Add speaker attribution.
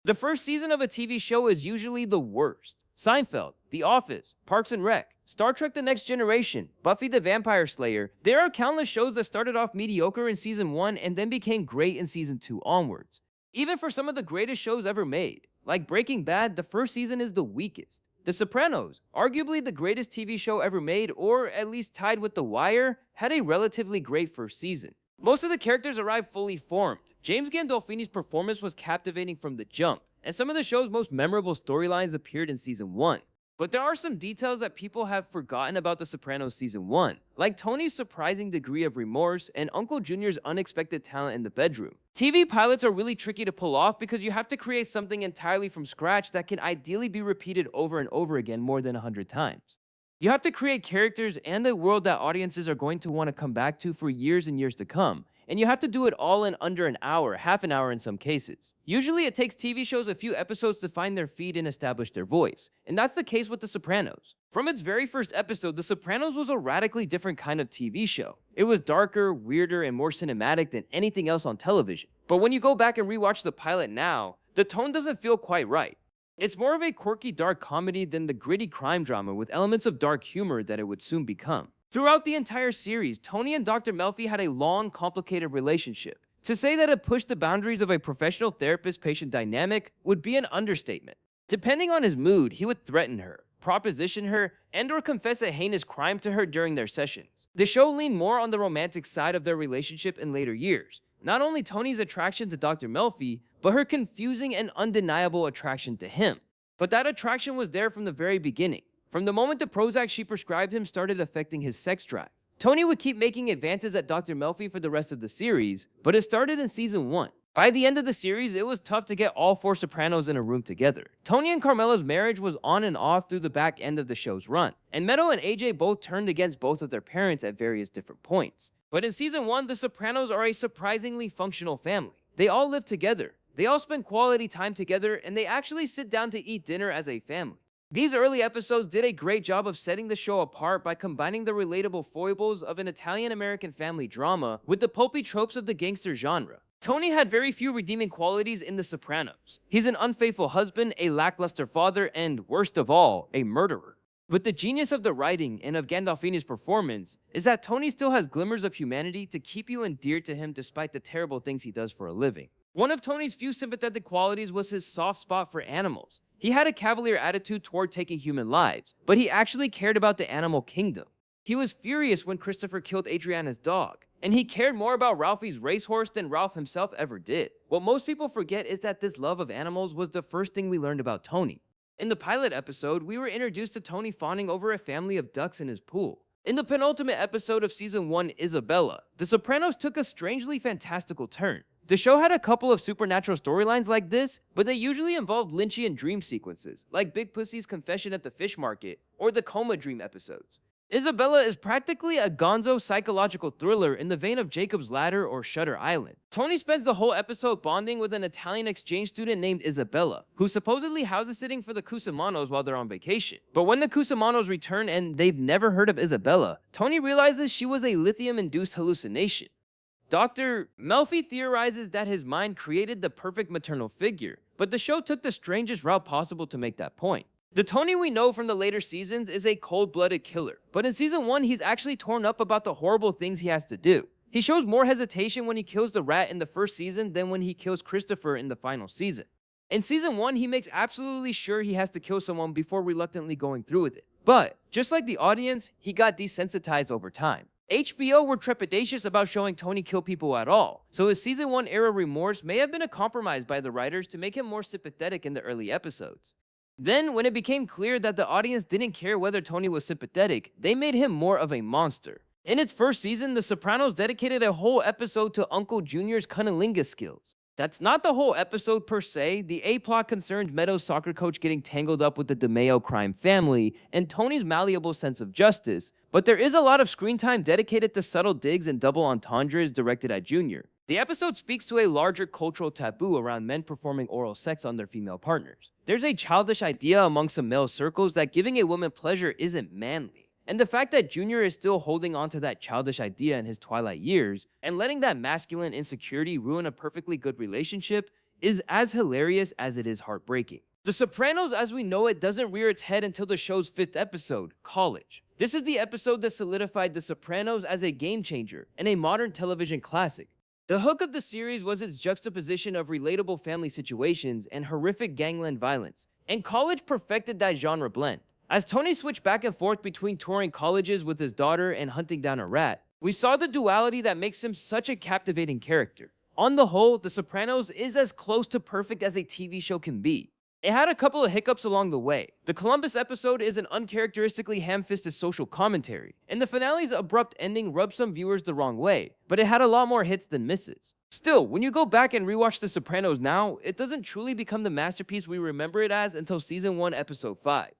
Speaker 1: The first season of a TV show is usually the worst. Seinfeld, The Office, Parks and Rec, Star Trek The Next Generation, Buffy the Vampire Slayer. There are countless shows that started off mediocre in season 1 and then became great in season 2 onwards. Even for some of the greatest shows ever made, like Breaking Bad, the first season is the weakest. The Sopranos, arguably the greatest TV show ever made, or at least tied with The Wire, had a relatively great first season. Most of the characters arrived fully formed. James Gandolfini's performance was captivating from the jump, and some of the show's most memorable storylines appeared in season 1. But there are some details that people have forgotten about The Sopranos season 1, like Tony's surprising degree of remorse and Uncle Junior's unexpected talent in the bedroom. TV pilots are really tricky to pull off because you have to create something entirely from scratch that can ideally be repeated over and over again more than 100 times. You have to create characters and a world that audiences are going to want to come back to for years and years to come. And you have to do it all in under an hour, half an hour in some cases. Usually it takes TV shows a few episodes to find their feet and establish their voice, and that's the case with The Sopranos. From its very first episode, The Sopranos was a radically different kind of TV show. It was darker, weirder, and more cinematic than anything else on television. But when you go back and rewatch the pilot now, the tone doesn't feel quite right. It's more of a quirky dark comedy than the gritty crime drama with elements of dark humor that it would soon become. Throughout the entire series, Tony and Dr. Melfi had a long, complicated relationship. To say that it pushed the boundaries of a professional therapist-patient dynamic would be an understatement. Depending on his mood, he would threaten her, proposition her, and/or confess a heinous crime to her during their sessions. The show leaned more on the romantic side of their relationship in later years. Not only Tony's attraction to Dr. Melfi, but her confusing and undeniable attraction to him. But that attraction was there from the very beginning. From the moment the Prozac she prescribed him started affecting his sex drive. Tony would keep making advances at Dr. Melfi for the rest of the series, but it started in season 1. By the end of the series, it was tough to get all 4 Sopranos in a room together. Tony and Carmela's marriage was on and off through the back end of the show's run, and Meadow and AJ both turned against both of their parents at various different points. But in season 1, the Sopranos are a surprisingly functional family. They all live together, they all spend quality time together, and they actually sit down to eat dinner as a family. These early episodes did a great job of setting the show apart by combining the relatable foibles of an Italian-American family drama with the pulpy tropes of the gangster genre. Tony had very few redeeming qualities in The Sopranos. He's an unfaithful husband, a lackluster father, and, worst of all, a murderer. But the genius of the writing and of Gandolfini's performance is that Tony still has glimmers of humanity to keep you endeared to him despite the terrible things he does for a living. One of Tony's few sympathetic qualities was his soft spot for animals. He had a cavalier attitude toward taking human lives, but he actually cared about the animal kingdom. He was furious when Christopher killed Adriana's dog, and he cared more about Ralphie's racehorse than Ralph himself ever did. What most people forget is that this love of animals was the first thing we learned about Tony. In the pilot episode, we were introduced to Tony fawning over a family of ducks in his pool. In the penultimate episode of season 1, Isabella, The Sopranos took a strangely fantastical turn. The show had a couple of supernatural storylines like this, but they usually involved Lynchian dream sequences, like Big Pussy's confession at the fish market, or the coma dream episodes. Isabella is practically a gonzo psychological thriller in the vein of Jacob's Ladder or Shutter Island. Tony spends the whole episode bonding with an Italian exchange student named Isabella, who supposedly houses sitting for the Cusamanos while they're on vacation. But when the Cusamanos return and they've never heard of Isabella, Tony realizes she was a lithium-induced hallucination. Dr. Melfi theorizes that his mind created the perfect maternal figure, but the show took the strangest route possible to make that point. The Tony we know from the later seasons is a cold-blooded killer, but in season 1 he's actually torn up about the horrible things he has to do. He shows more hesitation when he kills the rat in the first season than when he kills Christopher in the final season. In season 1 he makes absolutely sure he has to kill someone before reluctantly going through with it. But, just like the audience, he got desensitized over time. HBO were trepidatious about showing Tony kill people at all, so his season 1 era remorse may have been a compromise by the writers to make him more sympathetic in the early episodes. Then, when it became clear that the audience didn't care whether Tony was sympathetic, they made him more of a monster. In its first season, The Sopranos dedicated a whole episode to Uncle Junior's cunnilingus skills. That's not the whole episode per se. The A-plot concerns Meadows' soccer coach getting tangled up with the DeMeo crime family and Tony's malleable sense of justice, but there is a lot of screen time dedicated to subtle digs and double entendres directed at Junior. The episode speaks to a larger cultural taboo around men performing oral sex on their female partners. There's a childish idea among some male circles that giving a woman pleasure isn't manly. And the fact that Junior is still holding on to that childish idea in his twilight years and letting that masculine insecurity ruin a perfectly good relationship is as hilarious as it is heartbreaking. The Sopranos as we know it doesn't rear its head until the show's 5th episode, College. This is the episode that solidified The Sopranos as a game changer and a modern television classic. The hook of the series was its juxtaposition of relatable family situations and horrific gangland violence, and College perfected that genre blend. As Tony switched back and forth between touring colleges with his daughter and hunting down a rat, we saw the duality that makes him such a captivating character. On the whole, The Sopranos is as close to perfect as a TV show can be. It had a couple of hiccups along the way. The Columbus episode is an uncharacteristically ham-fisted social commentary, and the finale's abrupt ending rubbed some viewers the wrong way, but it had a lot more hits than misses. Still, when you go back and rewatch The Sopranos now, it doesn't truly become the masterpiece we remember it as until season 1, episode 5.